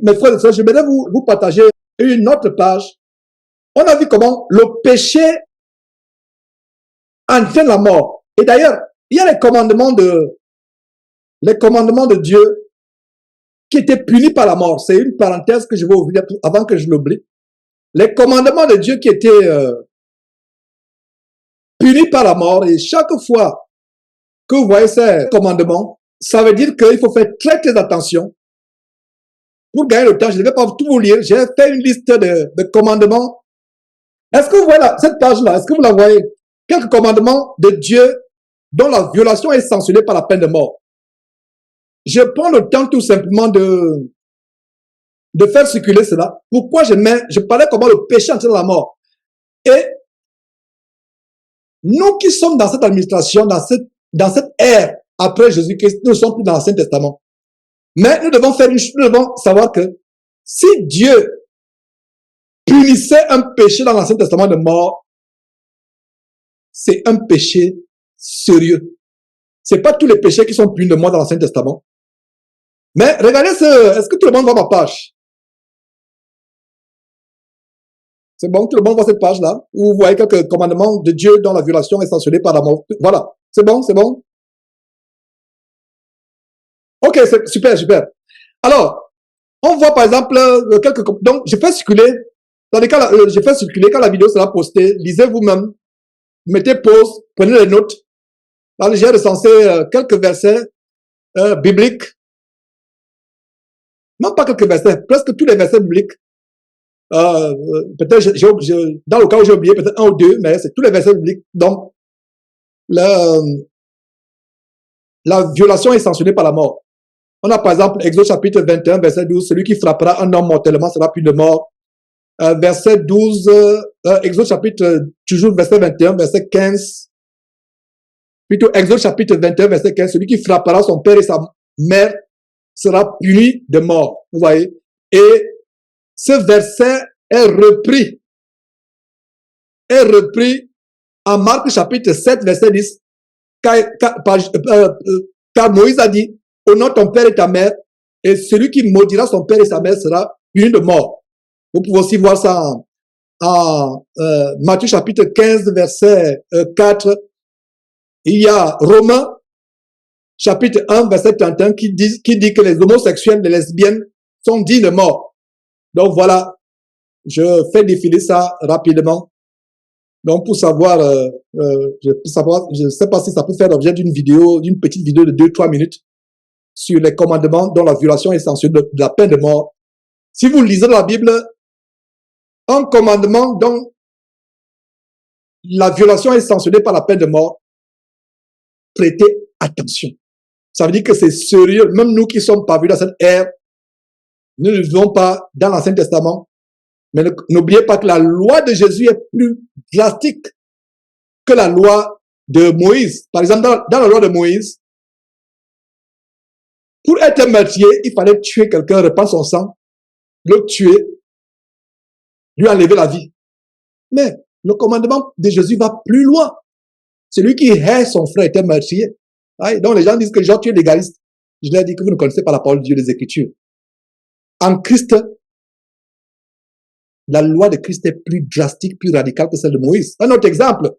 Mes frères et sœurs, je voudrais vous partager une autre page. On a vu comment le péché entraîne la mort. Et d'ailleurs, il y a les commandements de Dieu qui étaient punis par la mort. C'est une parenthèse que je vais ouvrir avant que je l'oublie. Les commandements de Dieu qui étaient punis par la mort. Et chaque fois que vous voyez ces commandements, ça veut dire qu'il faut faire très très attention. Pour gagner le temps, je ne vais pas tout vous lire. J'ai fait une liste de commandements. Est-ce que vous voyez cette page-là? Est-ce que vous la voyez? Quelques commandements de Dieu dont la violation est sanctionnée par la peine de mort. Je prends le temps tout simplement de faire circuler cela. Pourquoi je parlais comment le péché entraîne la mort. Et nous qui sommes dans cette administration, dans cette ère après Jésus-Christ, nous ne sommes plus dans l'Ancien Testament. Mais nous devons savoir que si Dieu punissait un péché dans l'Ancien Testament de mort, c'est un péché sérieux. C'est pas tous les péchés qui sont punis de mort dans l'Ancien Testament. Mais regardez est-ce que tout le monde voit ma page? C'est bon, tout le monde voit cette page-là, où vous voyez quelques commandements de Dieu dont la violation est sanctionnée par la mort. Voilà. C'est bon, c'est bon? Ok, c'est super, super. Alors, on voit par exemple donc je fais circuler, je fais circuler quand la vidéo sera postée, lisez vous-même, mettez pause, prenez les notes. Là, j'ai recensé quelques versets bibliques. Non pas quelques versets, presque tous les versets bibliques. Peut-être, dans le cas où j'ai oublié, peut-être un ou deux, mais c'est tous les versets bibliques. Donc, la violation est sanctionnée par la mort. On a par exemple Exode chapitre 21, verset 12, celui qui frappera un homme mortellement sera puni de mort. Verset 12, Exode chapitre, toujours verset 21, verset 15. Plutôt Exode chapitre 21, verset 15, celui qui frappera son père et sa mère sera puni de mort. Vous voyez? Et ce verset est repris en Marc chapitre 7, verset 10, car Moïse a dit, honore ton père et ta mère, et celui qui maudira son père et sa mère sera puni de mort. Vous pouvez aussi voir ça en Matthieu chapitre 15, verset 4. Il y a Romains chapitre 1, verset 31 qui dit que les homosexuels, les lesbiennes sont dignes de mort. Donc voilà, je fais défiler ça rapidement. Donc pour savoir, je ne sais pas si ça peut faire l'objet d'une petite vidéo de 2-3 minutes sur les commandements dont la violation est sanctionnée de la peine de mort. Si vous lisez dans la Bible, un commandement dont la violation est sanctionnée par la peine de mort, prêtez attention. Ça veut dire que c'est sérieux. Même nous qui sommes parvenus dans cette ère, nous ne vivons pas dans l'Ancien Testament. Mais n'oubliez pas que la loi de Jésus est plus drastique que la loi de Moïse. Par exemple, dans la loi de Moïse, pour être meurtrier, il fallait tuer quelqu'un, répandre son sang, le tuer, lui enlever la vie. Mais le commandement de Jésus va plus loin. Celui qui hait son frère était meurtrier. Donc les gens disent que genre tu es légaliste. Je leur dis que vous ne connaissez pas la parole de Dieu, les Écritures. En Christ, la loi de Christ est plus drastique, plus radicale que celle de Moïse. Un autre exemple,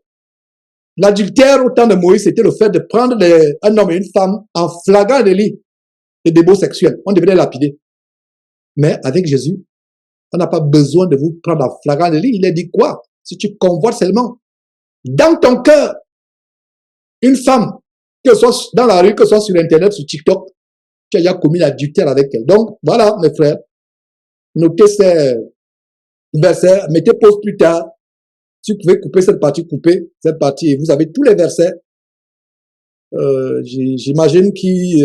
l'adultère au temps de Moïse, c'était le fait de prendre un homme et une femme en flagrant délit de délit sexuel. On devait les lapider. Mais avec Jésus, on n'a pas besoin de vous prendre en flagrant délit. Il a dit quoi? Si tu convoites seulement dans ton cœur une femme, que ce soit dans la rue, que ce soit sur Internet, sur TikTok, tu as déjà commis l'adultère avec elle. Donc, voilà, mes frères, notez ces versets, mettez pause plus tard. Si vous pouvez couper cette partie, coupez cette partie. Et vous avez tous les versets, j'imagine, qui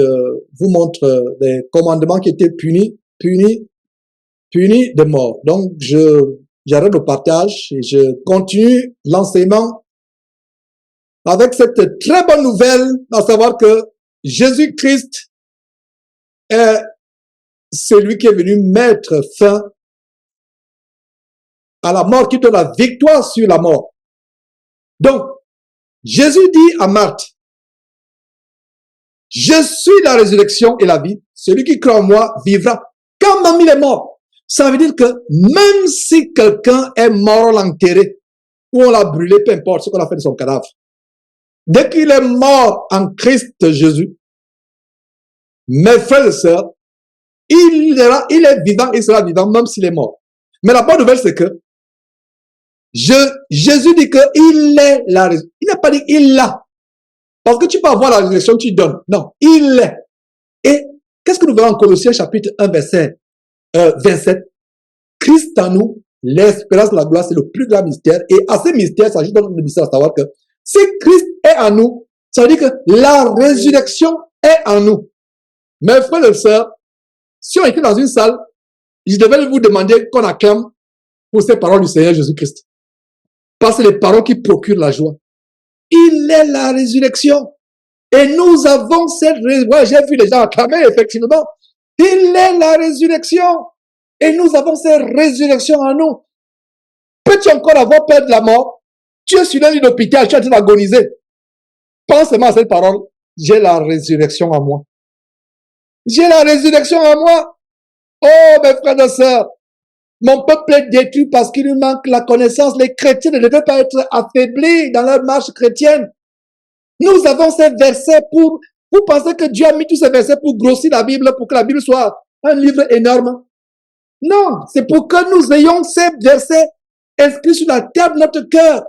vous montrent des commandements qui étaient punis de mort. Donc, j'arrête le partage et je continue l'enseignement avec cette très bonne nouvelle, à savoir que Jésus-Christ est celui qui est venu mettre fin à la mort, qui donne la victoire sur la mort. Donc, Jésus dit à Marthe, je suis la résurrection et la vie. Celui qui croit en moi vivra, Quand même il est mort, ça veut dire que même si quelqu'un est mort, on l'a enterré, ou on l'a brûlé, peu importe ce qu'on a fait de son cadavre, dès qu'il est mort en Christ Jésus, mes frères et sœurs, il est vivant, il sera vivant même s'il est mort. Mais la bonne nouvelle, c'est que Jésus dit qu'il est la résurrection. Il n'a pas dit il l'a. Parce que tu peux avoir la résurrection, tu donnes. Non, il est. Et qu'est-ce que nous verrons en Colossiens chapitre 1, verset 27? Christ en nous, l'espérance de la gloire, c'est le plus grand mystère. Et à ce mystère, ça ajoute dans le mystère à savoir que si Christ est en nous, ça veut dire que la résurrection est en nous. Mes frères et sœurs, si on était dans une salle, je devais vous demander qu'on acclame pour ces paroles du Seigneur Jésus-Christ. Parce que les paroles qui procurent la joie. Il est la résurrection. Et nous avons cette résurrection. Ouais, j'ai vu les gens acclamer, effectivement. Il est la résurrection. Et nous avons cette résurrection en nous. Peux-tu encore avoir peur de la mort? Tu es sur un lit d'hôpital, tu es en train d'agoniser. Pense seulement à cette parole. J'ai la résurrection en moi. J'ai la résurrection en moi. Oh, mes frères et sœurs. Mon peuple est détruit parce qu'il lui manque la connaissance. Les chrétiens ne devaient pas être affaiblis dans leur marche chrétienne. Nous avons ces versets pour... Vous pensez que Dieu a mis tous ces versets pour grossir la Bible, pour que la Bible soit un livre énorme? Non, c'est pour que nous ayons ces versets inscrits sur la terre de notre cœur.